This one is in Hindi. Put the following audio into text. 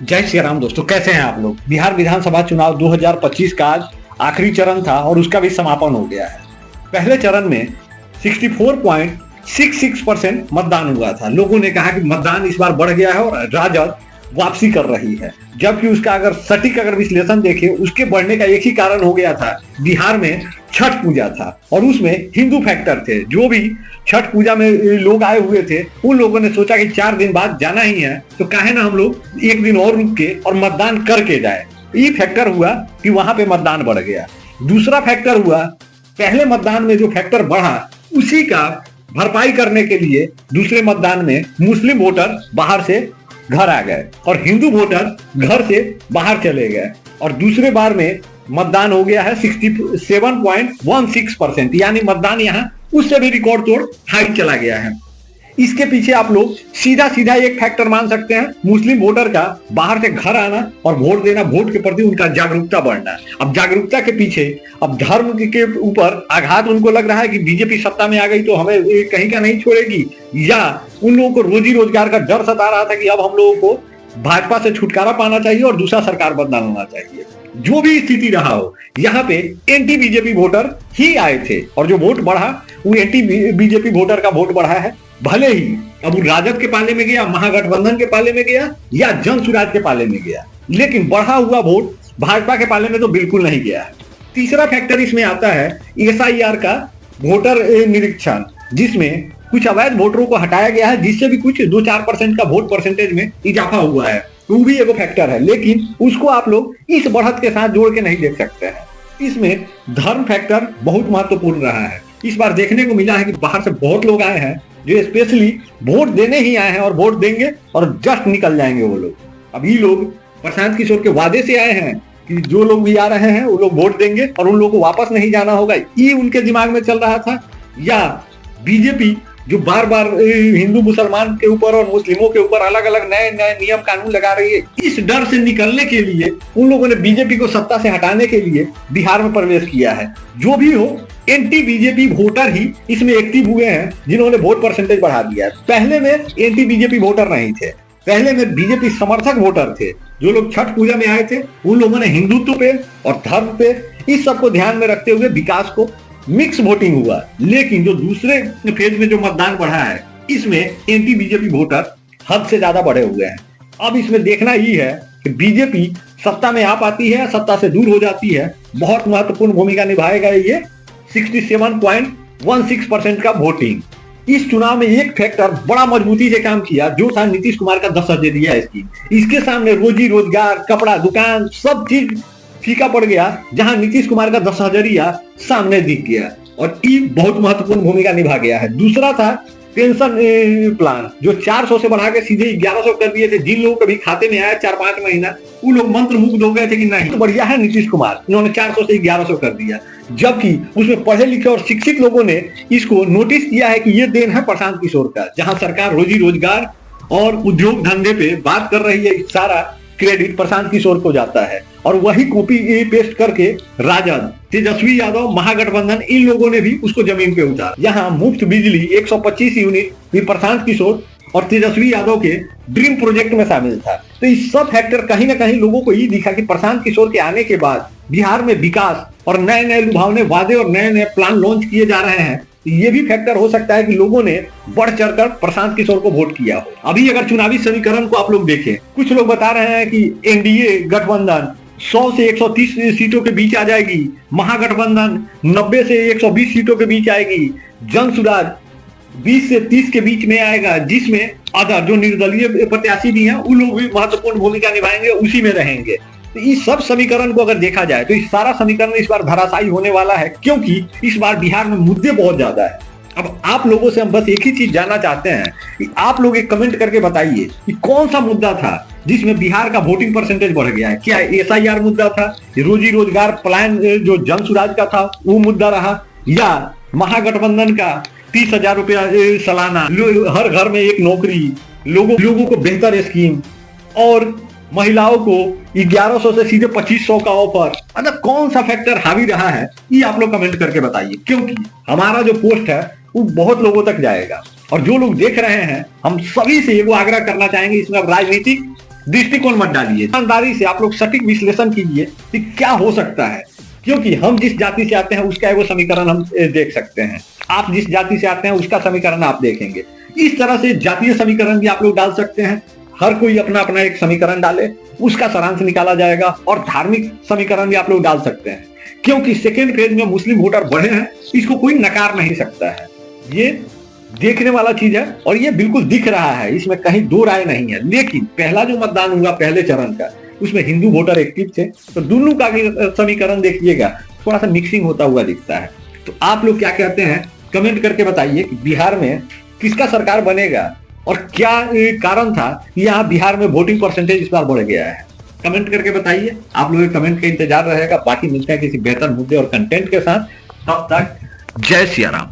जय श्री राम दोस्तों, कैसे हैं आप लोग। बिहार विधानसभा चुनाव 2025 का आज आखिरी चरण था और उसका भी समापन हो गया है। पहले चरण में 64.66% मतदान हुआ था। लोगों ने कहा कि मतदान इस बार बढ़ गया है और राजद वापसी कर रही है, जबकि उसका अगर विश्लेषण देखें, उसके बढ़ने का एक ही कारण हो गया था। बिहार में छठ पूजा था और उसमें हिंदू फैक्टर थे। जो भी छठ पूजा में लोग आए हुए थे, उन लोगों ने सोचा कि 4 दिन बाद जाना ही है, तो काहे ना हम लोग एक दिन और रुक के और मतदान करके जाए। ये फैक्टर हुआ कि वहां पे मतदान बढ़ गया। दूसरा फैक्टर हुआ, पहले मतदान में जो फैक्टर बढ़ा, उसी का भरपाई करने के लिए दूसरे मतदान में मुस्लिम वोटर बाहर से घर आ गए और हिंदू वोटर घर से बाहर चले गए। और दूसरे बार में मतदान हो गया है 67.16%, यानी मतदान यहाँ उससे भी रिकॉर्ड तोड़ हाई चला गया है। इसके पीछे आप लोग सीधा सीधा एक फैक्टर मान सकते हैं, मुस्लिम वोटर का बाहर से घर आना और वोट देना, वोट के प्रति उनका जागरूकता बढ़ना। अब जागरूकता के पीछे अब धर्म के ऊपर आघात उनको लग रहा है कि बीजेपी सत्ता में आ गई तो हमें कहीं का नहीं छोड़ेगी, या उन लोगों को रोजी रोजगार का डर सता रहा था कि अब हम लोगों को भाजपा से छुटकारा पाना चाहिए और दूसरा सरकार बदलना चाहिए। जो भी स्थिति रहा हो, यहाँ पे एंटी बीजेपी वोटर ही आए थे और जो वोट बढ़ा वो एंटी बीजेपी वोटर का वोट बढ़ा है। भले ही अब वो राजद के पाले में गया, महागठबंधन के पाले में गया या जन सुराज के पाले में गया, लेकिन बढ़ा हुआ वोट भाजपा के पाले में तो बिल्कुल नहीं गया है। तीसरा फैक्टर इसमें आता है SIR का वोटर निरीक्षण, जिसमें कुछ अवैध वोटरों को हटाया गया है, जिससे भी कुछ 2-4% का वोट परसेंटेज में इजाफा हुआ है। वो भी एक फैक्टर है, लेकिन उसको आप लोग इस बढ़त के साथ जोड़ के नहीं देख सकते हैं। इसमें धर्म फैक्टर बहुत महत्वपूर्ण रहा है। इस बार देखने को मिला है कि बाहर से बहुत लोग आए हैं जो स्पेशली वोट देने ही आए हैं और वोट देंगे और जस्ट निकल जाएंगे वो लोग। अभी लोग प्रशांत किशोर के वादे से आए हैं कि जो लोग भी आ रहे हैं वो लोग वोट देंगे और उन लोगों को वापस नहीं जाना होगा, ये उनके दिमाग में चल रहा था। या बीजेपी जो बार बार हिंदू मुसलमान के ऊपर और मुस्लिमों के ऊपर अलग अलग नए नए नियम कानून लगा रही है, इस डर से निकलने के लिए उन लोगों ने बीजेपी को सत्ता से हटाने के लिए बिहार में प्रवेश किया है। जो भी हो, एंटी बीजेपी वोटर ही इसमें एक्टिव हुए हैं, जिन्होंने वोट परसेंटेज बढ़ा दिया है। पहले में एंटी बीजेपी वोटर नहीं थे, पहले में बीजेपी समर्थक वोटर थे। जो लोग छठ पूजा में आए थे, उन लोगों ने हिंदुत्व पे और धर्म पे इस सबको ध्यान में रखते हुए विकास को मिक्स वोटिंग हुआ। लेकिन जो दूसरे फेज में जो मतदान बढ़ा है, इसमें एंटी बीजेपी वोटर हद से ज्यादा बढ़े हुए हैं। अब इसमें देखना ही है कि बीजेपी सत्ता में आ पाती है, सत्ता से दूर हो जाती है। बहुत महत्वपूर्ण भूमिका निभाएगा ये 67.16% का वोटिंग। इस चुनाव में एक फैक्टर बड़ा मजबूती से काम किया, जो था नीतीश कुमार का 10 हज़ारिया स्कीम। इसके सामने रोजी रोजगार, कपड़ा दुकान, सब चीज फीका पड़ गया, जहां नीतीश कुमार का 10 हज़ारिया सामने दिख गया और ये बहुत महत्वपूर्ण भूमिका निभा गया है। दूसरा था पेंशन प्लान, जो 400 से बढ़ा के सीधे 1100 कर दिए थे। जिन लोगों के भी खाते में आया 4-5 महीना, वो लोग मंत्रमुग्ध हो गए थे कि नहीं तो बढ़िया है नीतीश कुमार, इन्होंने 400 से 1100 कर दिया। जबकि उसमें पढ़े लिखे और शिक्षित लोगों ने इसको नोटिस किया है कि ये देन है प्रशांत किशोर का। जहां सरकार रोजी रोजगार और उद्योग धंधे पे बात कर रही है, सारा क्रेडिट प्रशांत किशोर को जाता है। और वही कॉपी पेस्ट करके राजद, तेजस्वी यादव, महागठबंधन, इन लोगों ने भी उसको जमीन पे उतारा। यहाँ मुफ्त बिजली 125 यूनिट भी प्रशांत किशोर और तेजस्वी यादव के ड्रीम प्रोजेक्ट में शामिल था। तो इस सब फैक्टर कहीं ना कहीं लोगों को ये दिखा कि प्रशांत किशोर के आने के बाद बिहार में विकास और नए नए लुभावने वादे और नए नए प्लान लॉन्च किए जा रहे हैं। ये भी फैक्टर हो सकता है कि लोगों ने बढ़ चढ़कर प्रशांत किशोर को वोट किया हो। अभी अगर चुनावी समीकरण को आप लोग देखें, कुछ लोग बता रहे हैं कि एनडीए गठबंधन 100 से 130 सीटों के बीच आ जाएगी, महागठबंधन 90 से 120 सीटों के बीच आएगी, जन सुराज 20 से 30 के बीच में आएगा, जिसमें अदर जो निर्दलीय प्रत्याशी भी हैं उन लोग भी महत्वपूर्ण भूमिका निभाएंगे, उसी में रहेंगे। तो इस सब समीकरण को अगर देखा जाए तो इस सारा समीकरण इस बार धराशायी होने वाला है, क्योंकि इस बार बिहार में मुद्दे बहुत ज्यादा है। अब आप लोगों से हम बस एक ही चीज जानना चाहते हैं कि आप लोग एक कमेंट करके बताइए कि कौन सा मुद्दा था जिसमें बिहार का वोटिंग परसेंटेज बढ़ गया है। क्या SIR मुद्दा था, रोजी रोजगार प्लान जो जन सुराज का था वो मुद्दा रहा, या महागठबंधन का 30,000 रुपया सालाना, हर घर में एक नौकरी, लोगों को बेहतर स्कीम और महिलाओं को 1100 से सीधे 2500 का ऑफर, मतलब कौन सा फैक्टर हावी रहा है, ये आप लोग कमेंट करके बताइए। क्योंकि हमारा जो पोस्ट है वो बहुत लोगों तक जाएगा और जो लोग देख रहे हैं, हम सभी से एगो आग्रह करना चाहेंगे, इसमें अब राजनीतिक दृष्टिकोण मत डालिए, ईमानदारी से आप लोग सटीक विश्लेषण कीजिए कि क्या हो सकता है, क्योंकि हम जिस जाति से आते हैं उसका वो समीकरण हम देख सकते हैं, आप जिस जाति से आते हैं उसका समीकरण आप देखेंगे। इस तरह से जातीय समीकरण भी आप लोग डाल सकते हैं, हर कोई अपना अपना एक समीकरण डाले, उसका सारांश निकाला जाएगा। और धार्मिक समीकरण भी आप लोग डाल सकते हैं, क्योंकि सेकेंड फेज में मुस्लिम वोटर बढ़े हैं, इसको कोई नकार नहीं सकता है। ये देखने वाला चीज है और ये बिल्कुल दिख रहा है, इसमें कहीं दो राय नहीं है। लेकिन पहला जो मतदान हुआ पहले चरण का, उसमें हिंदू वोटर एक्टिव थे, तो दोनों का समीकरण देखिएगा थोड़ा सा मिक्सिंग होता हुआ दिखता है। तो आप लोग क्या कहते हैं कमेंट करके बताइए कि बिहार में किसका सरकार बनेगा और क्या कारण था कि यहाँ बिहार में वोटिंग परसेंटेज इस बार बढ़ गया है। कमेंट करके बताइए, आप लोगों के कमेंट का इंतजार रहेगा। बाकी मिलते हैं किसी बेहतर मुद्दे और कंटेंट के साथ, तब तक जय सिया राम।